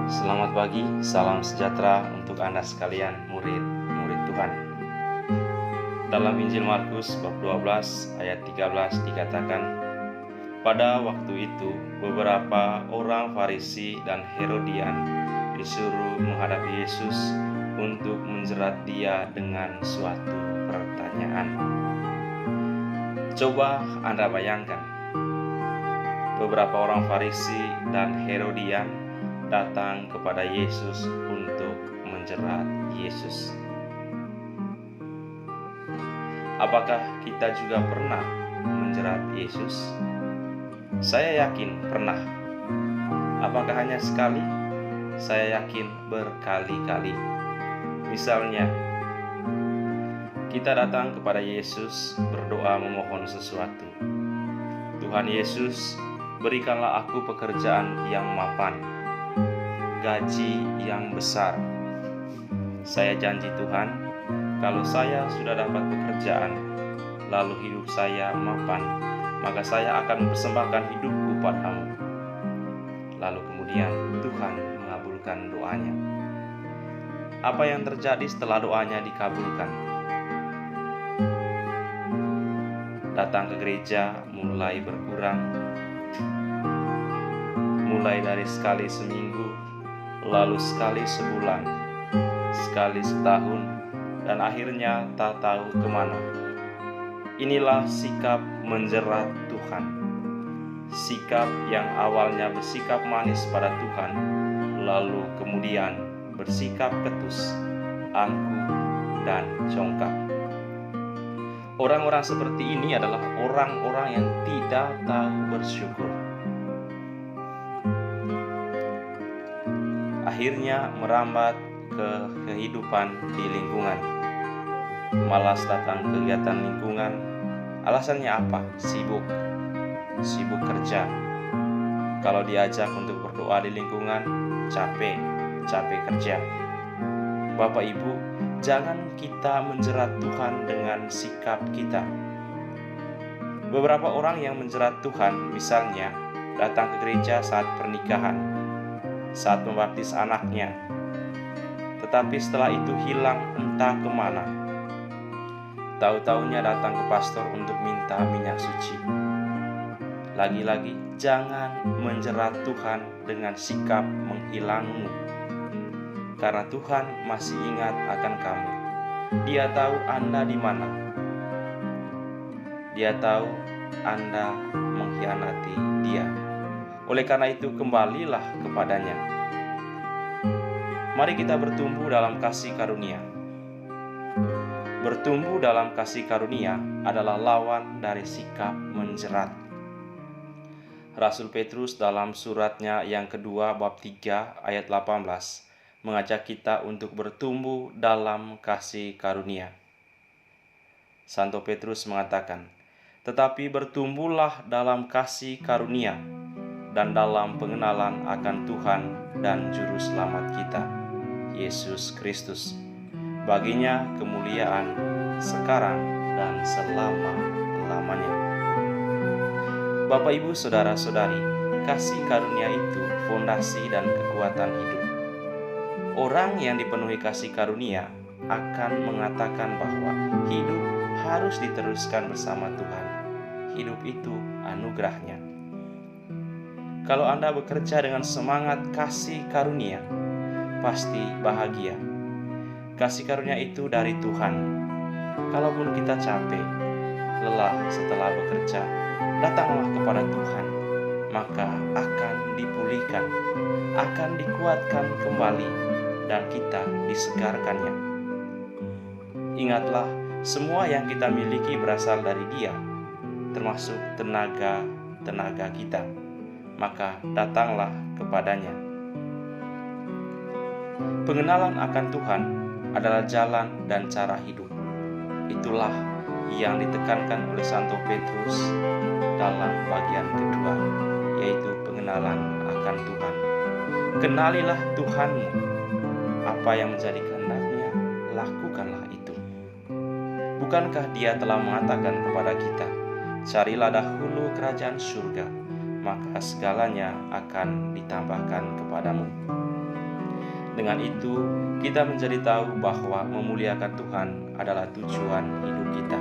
Selamat pagi, salam sejahtera untuk Anda sekalian, murid-murid Tuhan. Dalam Injil Markus bab 12 ayat 13 dikatakan, pada waktu itu beberapa orang Farisi dan Herodian disuruh menghadapi Yesus untuk menjerat Dia dengan suatu pertanyaan. Coba Anda bayangkan, beberapa orang Farisi dan Herodian datang kepada Yesus untuk menjerat Yesus. Apakah kita juga pernah menjerat Yesus? Saya yakin pernah. Apakah hanya sekali? Saya yakin berkali-kali. Misalnya, kita datang kepada Yesus berdoa memohon sesuatu. Tuhan Yesus, berikanlah aku pekerjaan yang mapan, gaji yang besar. Saya janji Tuhan, kalau saya sudah dapat pekerjaan, lalu hidup saya mapan, maka saya akan mempersembahkan hidupku padamu. Lalu kemudian Tuhan mengabulkan doanya. Apa yang terjadi setelah doanya dikabulkan? Datang ke gereja mulai berkurang, mulai dari sekali seminggu, lalu sekali sebulan, sekali setahun, dan akhirnya tak tahu kemana. Inilah sikap menjerat Tuhan. Sikap yang awalnya bersikap manis pada Tuhan, lalu kemudian bersikap ketus, angkuh, dan congkak. Orang-orang seperti ini adalah orang-orang yang tidak tahu bersyukur. Akhirnya merambat ke kehidupan di lingkungan. Malas datang kegiatan lingkungan. Alasannya apa? Sibuk kerja. Kalau diajak untuk berdoa di lingkungan, capek kerja. Bapak Ibu, jangan kita menjerat Tuhan dengan sikap kita. Beberapa orang yang menjerat Tuhan, misalnya datang ke gereja saat pernikahan, saat membaptis anaknya, tetapi setelah itu hilang entah kemana. Tahu-taunya datang ke pastor untuk minta minyak suci. Lagi-lagi, jangan menjerat Tuhan dengan sikap menghilangmu, karena Tuhan masih ingat akan kamu. Dia tahu Anda di mana. Dia tahu Anda mengkhianati Dia. Oleh karena itu, kembalilah kepadanya. Mari kita bertumbuh dalam kasih karunia. Bertumbuh dalam kasih karunia adalah lawan dari sikap menjerat. Rasul Petrus dalam suratnya yang kedua bab 3 ayat 18 mengajak kita untuk bertumbuh dalam kasih karunia. Santo Petrus mengatakan, tetapi bertumbuhlah dalam kasih karunia dan dalam pengenalan akan Tuhan dan Juru Selamat kita, Yesus Kristus. Baginya kemuliaan sekarang dan selama-lamanya. Bapak, Ibu, saudara-saudari, kasih karunia itu fondasi dan kekuatan hidup. Orang yang dipenuhi kasih karunia akan mengatakan bahwa hidup harus diteruskan bersama Tuhan. Hidup itu anugerahnya. Kalau Anda bekerja dengan semangat kasih karunia, pasti bahagia. Kasih karunia itu dari Tuhan. Kalaupun kita capek, lelah setelah bekerja, datanglah kepada Tuhan, maka akan dipulihkan, akan dikuatkan kembali, dan kita disegarkannya. Ingatlah, semua yang kita miliki berasal dari Dia, termasuk tenaga kita. Maka datanglah kepadanya. Pengenalan akan Tuhan adalah jalan dan cara hidup. Itulah yang ditekankan oleh Santo Petrus dalam bagian kedua, yaitu pengenalan akan Tuhan. Kenalilah Tuhanmu. Apa yang menjadi kehendak-Nya, lakukanlah itu. Bukankah Dia telah mengatakan kepada kita, carilah dahulu kerajaan surga, maka segalanya akan ditambahkan kepadamu. Dengan itu, kita menjadi tahu bahwa memuliakan Tuhan adalah tujuan hidup kita.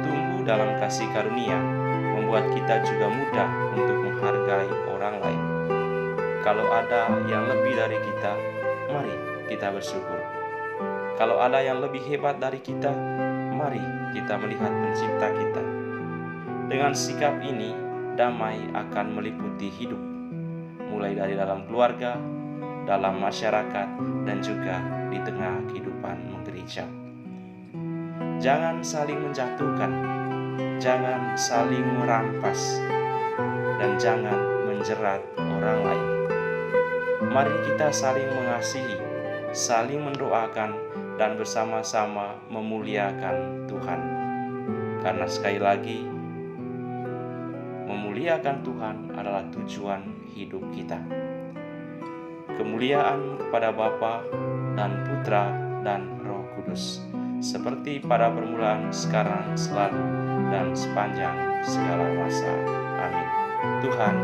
Tumbuh dalam kasih karunia membuat kita juga mudah untuk menghargai orang lain. Kalau ada yang lebih dari kita, mari kita bersyukur. Kalau ada yang lebih hebat dari kita, mari kita melihat Pencipta kita. Dengan sikap ini, damai akan meliputi hidup, mulai dari dalam keluarga, dalam masyarakat, dan juga di tengah kehidupan menggereja. Jangan saling menjatuhkan, jangan saling merampas, dan jangan menjerat orang lain. Mari kita saling mengasihi, saling mendoakan, dan bersama-sama memuliakan Tuhan. Karena sekali lagi, memuliakan Tuhan adalah tujuan hidup kita. Kemuliaan kepada Bapa dan Putra dan Roh Kudus, seperti pada permulaan, sekarang, selalu, dan sepanjang segala masa. Amin. Tuhan